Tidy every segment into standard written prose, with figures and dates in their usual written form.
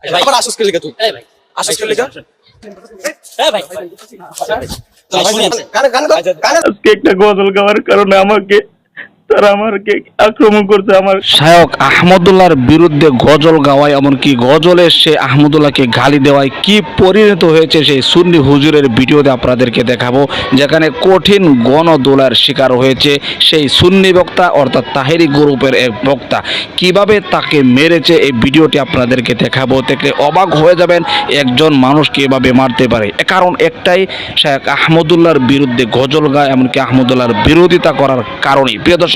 আবার আসুস কে লিখা তুই আসুস কে লিখা ভাই আজকে একটা গজল গাওয়ার কারণে আমাকে তারা আমাকে আক্রমণ করছে। আমার শায়ক আহমদুল্লাহর বিরুদ্ধে গজল গাওয়ায়, এমনকি গজলে সে আহমদুল্লাহকে গালি দেওয়ায় কি পরিণত হয়েছে সেই সুন্নি হুজুরের ভিডিওতে আপনাদেরকে দেখাবো, যেখানে কঠিন গণদোলার শিকার হয়েছে সেই সুন্নি বক্তা অর্থাৎ তাহেরি গ্রুপের এক বক্তা। কিভাবে তাকে মেরেছে এই ভিডিওটি আপনাদেরকে দেখাবো, থেকে অবাক হয়ে যাবেন একজন মানুষকে এভাবে মারতে পারে। কারণ একটাই, শায়ক আহমদুল্লাহর বিরুদ্ধে গজল গায়, এমনকি আহমদুল্লাহর বিরোধিতা করার কারণেই। প্রিয় দর্শক,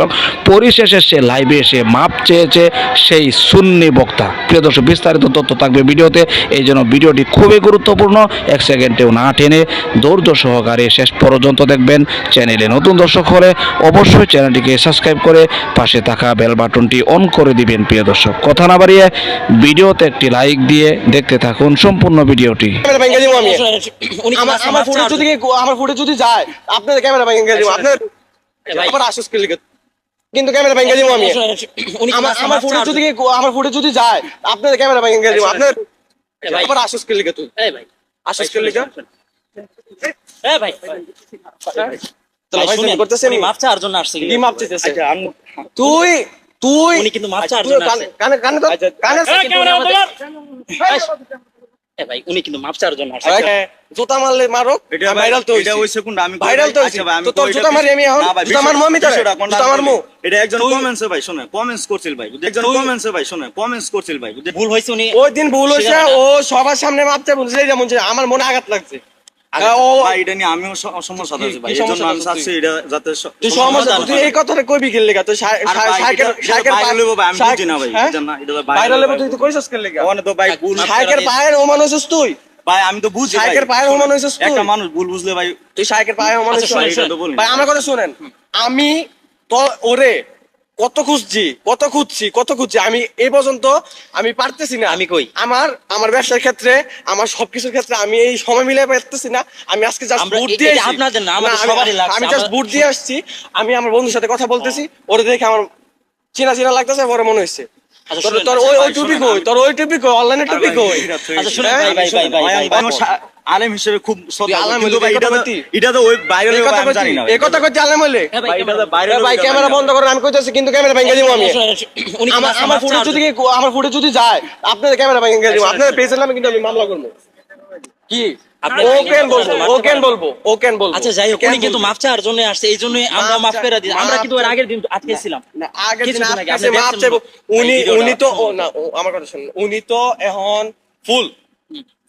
পরিশেষে সে লাইভে এসে মাপ চেয়েছে সেই সুন্নি বক্তা। প্রিয় দর্শক, বিস্তারিত তথ্য থাকবে ভিডিওতে, এই জন্য ভিডিওটি খুবই গুরুত্বপূর্ণ। এক সেকেন্ডেও না টেনে ধৈর্য সহকারে শেষ পর্যন্ত দেখবেন। চ্যানেলে নতুন দর্শক হলে অবশ্যই চ্যানেলটিকে সাবস্ক্রাইব করে পাশে থাকা বেল বাটনটি অন করে দিবেন। প্রিয় দর্শক, কথা না বাড়িয়ে ভিডিওতে একটি লাইক দিয়ে দেখতে থাকুন সম্পূর্ণ ভিডিওটি। আমার ফুটে যদি যায় আপনাদের ক্যামেরা ভেঙে দিব, আপনাদের আবার আসুস কে লিখা কিন্তু ক্যামেরা ভেঙে দিব আমি। আমার ফুটে যদি যায় আপনাদের ক্যামেরা ভেঙে দিব, আপনাদের আবার আসুস কে লিখা তুই আসুস কে লিখা ভাই করতেছেন মাপ চাওয়ার জন্য আসছে। কি মাপ চাইতেছে? তুই তুই উনি কিন্তু মাপ চাওয়ার জন্য আসছে। কানে কানে ভাই উনি কিন্তু মাপ চাওয়ার জন্য আসছে। জুতা মারলে মারো, এটা ভাইরাল তো এটা হইছে কোনটা? আমি ভাইরাল তো হইছে ভাই। আমি তো জুতা মারি আমি এখন জুতা মারমু আমি তারে জুতা মারমু। এটা একজন কমেন্টসে ভাই শুনে কমেন্টস করছিল ভাই, একজন কমেন্টসে ভাই শুনে কমেন্টস করছিল ভাই। ভুল হইছে, উনি ওই দিন ভুল হইছে, ও সবার সামনে মাপ চাই বলছে, যেমন আমার মনে আঘাত লাগছে। ও ভাই এটা নিয়ে আমিও সমস্যা আছে ভাই, এজন্য আমি চাচ্ছি এটা যাতে তুই সমস্যা তুই এই কথাটা কইবি কি লাগা? তুই শায়কের পায়ে লইবো ভাই, আমি বুঝি না ভাই, বুঝেন না এটা ভাই ভাইরাল হবে। তুই তো কইছস কি লাগা? ওনে তো ভাই ভুল শায়কের পায়ের ও মানুষস তুই ভাই, আমি তো বুঝি ভাই শায়কের পায়ের ও মানুষস তুই। একটা মানুষ ভুল বুঝলে ভাই তুই শায়কের পায়ের ও মানুষ ভাই। আমার কথা শুনেন, আমি তো ওরে কত খুঁজছি আমি এই পর্যন্ত আমি পারতেছি না। আমি কই আমার ব্যবসার ক্ষেত্রে, আমার সবকিছুর ক্ষেত্রে আমি এই সময় মিলে পারতেছি না। আমি আজকে জাস্ট বুট দিয়ে আপনাদের না আমাদের সবারই লাগছে, আমি জাস্ট বুট দিয়ে আসছি। আমি আমার বন্ধুর সাথে কথা বলতেছি, ওরে দেখে আমার চিনা চিনা লাগতেছে, পরে মনে হইছে তোর ওই টুপি কই, তোর ওই টুপি কই, অনলাইনে টুপি কই। আচ্ছা শুনুন ভাই আলেম হিসেবে খুব কিন্তু ভাই এটা তো ওই ভাইরাল হবে আমি জানি না। এই কথা কইতে আলেম হইলে ভাই এটা তো ভাইরাল। ভাই ক্যামেরা বন্ধ করেন, আমি কইতাছি কিন্তু ক্যামেরা ভেঙে দিব আমি। আমার ফুটে যদি যায় আপনাদের ক্যামেরা ভেঙে দিব, আপনাদের পেজের নামে কিন্তু আমি মামলা করব। কি আচ্ছা যাই হোক, উনি কিন্তু মাপ চাওয়ার জন্য আসছে, এই জন্য আমরা মাফ করে দিই। আমরা কিন্তু এর আগের দিন আটকেছিলাম, আগের দিন মাপ চাইবো। উনি তো না, আমার কথা শুনুন, উনি তো এখন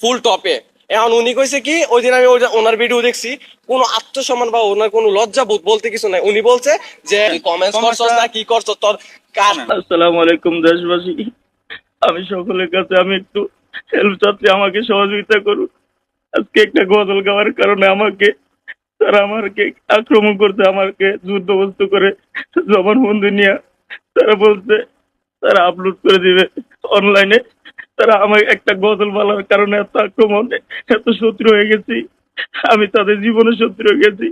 ফুল টপে। এখন উনি কইছে কি, ওই দিন আমি ওনার ভিডিও দেখছি, কোনো আত্মসম্মান বা ওনার কোনো লজ্জা বোধ বলতে কিছু নাই। উনি বলছে যে কমেন্টস করছস না কি করছস তোর। আসসালামু আলাইকুম দেশবাসী, আমি সকলের কাছে আমি একটু হেল্প চাচ্ছি, আমাকে সহযোগিতা করুন। আজকে একটা গজল গাওয়ার কারণে তারা আমাকে আক্রমণ করছে, আমাকে যুদ্ধবস্তু করে জবানবন্দি নিয়ে তারা বলছে তারা আপলোড করে দিবে অনলাইনে। তারা আমাকে একটা গজল বলার কারণে এত আক্রমণ, এত শত্রু হয়ে গেছি, আমি তাদের জীবনে শত্রু হয়ে গেছি।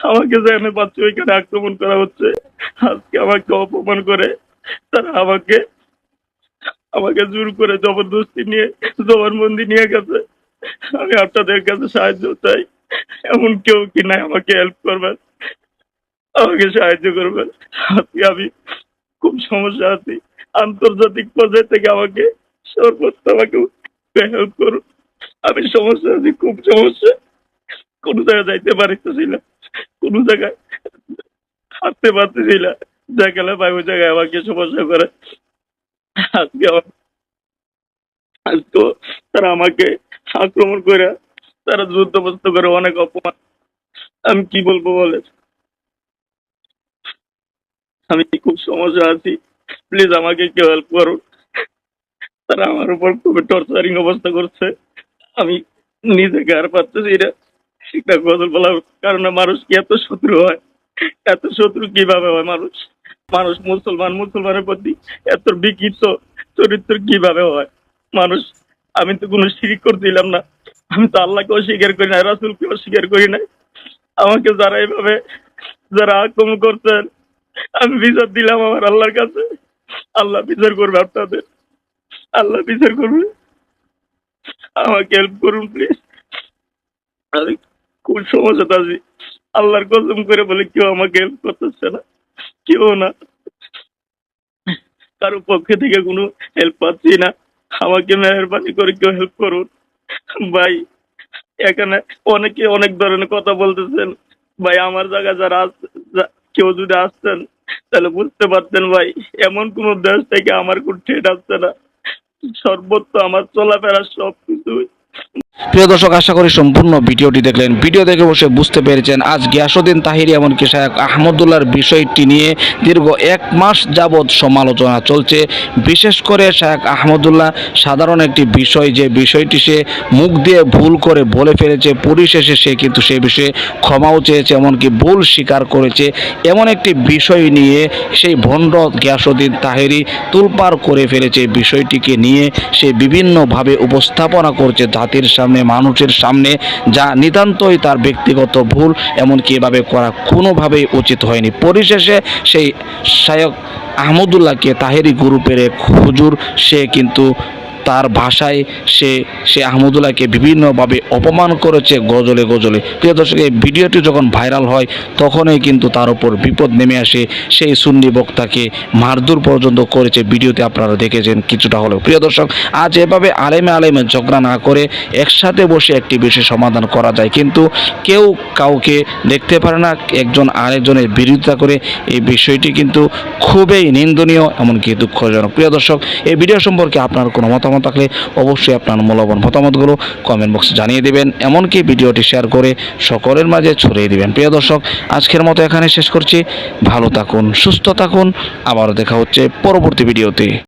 আমাকে যেখানে পাচ্ছি ওইখানে আক্রমণ করা হচ্ছে। আজকে আমাকে অপমান করে তারা আমাকে জোর করে জবরদস্তি নিয়ে জবানবন্দি নিয়ে গেছে। আমি আপনাদের কাছে সাহায্য চাই, এমন কেউ কি নাই আমাকে হেল্প করবেন, আমাকে সাহায্য করবেন। আজকে আমি খুব সমস্যা আছি, আন্তর্জাতিক পর্যায়ে থেকে আমাকে সর্বোচ্চ আমাকে হেল্প করুন। আমি সমস্যা আছি, খুব সমস্যা, কোনো জায়গায় যাইতে পারতেছি না, কোনো জায়গায় হাঁটতে পারতেছি না, দেখালে ভাই ওই জায়গায় আমাকে সমস্যা করে। আজকে তো তারা আমাকে আক্রমণ করে, তারা যুদ্ধবস্ত করে, অনেক অপমান। আমি কি বলবো বলে, আমি খুব সমস্যা আছি, প্লিজ আমাকে কেউ হেল্প করুন। তারা আমার উপর খুবই টর্চারিং অবস্থা করছে, আমি নিজেকে আর পারতেছি না। একটা গজল বলার কারণে মানুষ কি এত শত্রু হয়? এত শত্রু কিভাবে হয়? মানুষ মুসলমানের প্রতি এত বিকৃত চরিত্র কিভাবে হয়? মানুষ, আমি তো কোনো শিরিক করছিলাম না, আমি তো আল্লাহকে অস্বীকার করি না, রাসূলকে অস্বীকার করি না। আমাকে যারা আক্রমণ করছেন, আমি বিচার দিলাম আমার আল্লাহর কাছে, আল্লাহ বিচার করবে, আপনাদের আল্লাহ বিচার করবে। আমাকে হেল্প করুন প্লিজ। আমি খুব সমস্যাতে আছি, আল্লাহর কসম করে বলে কেউ আমাকে হেল্প করতেছে না, কেউ না, কারো পক্ষে থেকে কোনো হেল্প পাচ্ছি না। আমাকে মেহরবানি করে কেউ হেল্প করুন ভাই। এখানে অনেকে অনেক ধরনের কথা বলতেছেন ভাই, আমার জায়গায় যারা কেউ যদি আসতেন তাহলে বুঝতে পারতেন ভাই, এমন কোন দেশ থেকে আমার কোন ট্রেড আসছে না, সর্বত্র আমার চলাফেরা সবকিছু। প্রিয় দর্শক, আশা করি সম্পূর্ণ ভিডিওটি দেখলেন। ভিডিও দেখে বসে বুঝতে পেরেছেন আজ গিয়াসউদ্দিন তাহিরি এমনকি শায়খ আহমদুল্লাহর বিষয়টি নিয়ে দীর্ঘ 1 মাস যাবৎ সমালোচনা চলছে। বিশেষ করে শায়খ আহমদুল্লাহ সাধারণ একটি বিষয়, যে বিষয়টি সে মুখ দিয়ে ভুল করে বলে ফেলেছে, পরিশেষে সে কিন্তু সে বিষয়ে ক্ষমাও চেয়েছে, এমনকি ভুল স্বীকার করেছে। এমন একটি বিষয় নিয়ে সেই ভণ্ড গিয়াসউদ্দিন তাহিরি তুলপাড় করে ফেলেছে। বিষয়টিকে নিয়ে সে বিভিন্নভাবে উপস্থাপনা করছে জাতির সামনে, মানুষের সামনে, যা নিতান্তই তার ব্যক্তিগত ভুল। এমনকি এভাবে করা কোনোভাবেই উচিত হয়নি। পরিশেষে সেই শায়খ আহমদুল্লাহকে তাহিরি গ্রুপের এক হুজুর, সে কিন্তু তার ভাষায় সে আহমদুল্লাহকে বিভিন্নভাবে অপমান করেছে গজলে গজলে। প্রিয় দর্শক, এই ভিডিওটি যখন ভাইরাল হয় তখনই কিন্তু তার উপর বিপদ নেমে আসে। সেই সুন্নি বক্তাকে মারধর পর্যন্ত করেছে, ভিডিওতে আপনারা দেখেছেন কিছুটা হলেও। প্রিয় দর্শক, আজ এভাবে আলেমে ঝগড়া না করে একসাথে বসে একটি বিষয় সমাধান করা যায়, কিন্তু কেউ কাউকে দেখতে পারে না, একজন আরেকজনের বিরোধিতা করে। এই বিষয়টি কিন্তু খুবই নিন্দনীয়, এমনকি দুঃখজনক। প্রিয় দর্শক, এই ভিডিও সম্পর্কে আপনার কোনো মতামত থাকলে অবশ্যই আপনার মূল্যবান মতামতগুলো কমেন্ট বক্সে জানিয়ে দেবেন, এমনকি ভিডিওটি শেয়ার করে সকলের মাঝে ছড়িয়ে দিবেন। প্রিয় দর্শক, আজকের মতো এখানে শেষ করছি। ভালো থাকুন, সুস্থ থাকুন, আবারও দেখা হচ্ছে পরবর্তী ভিডিওতে।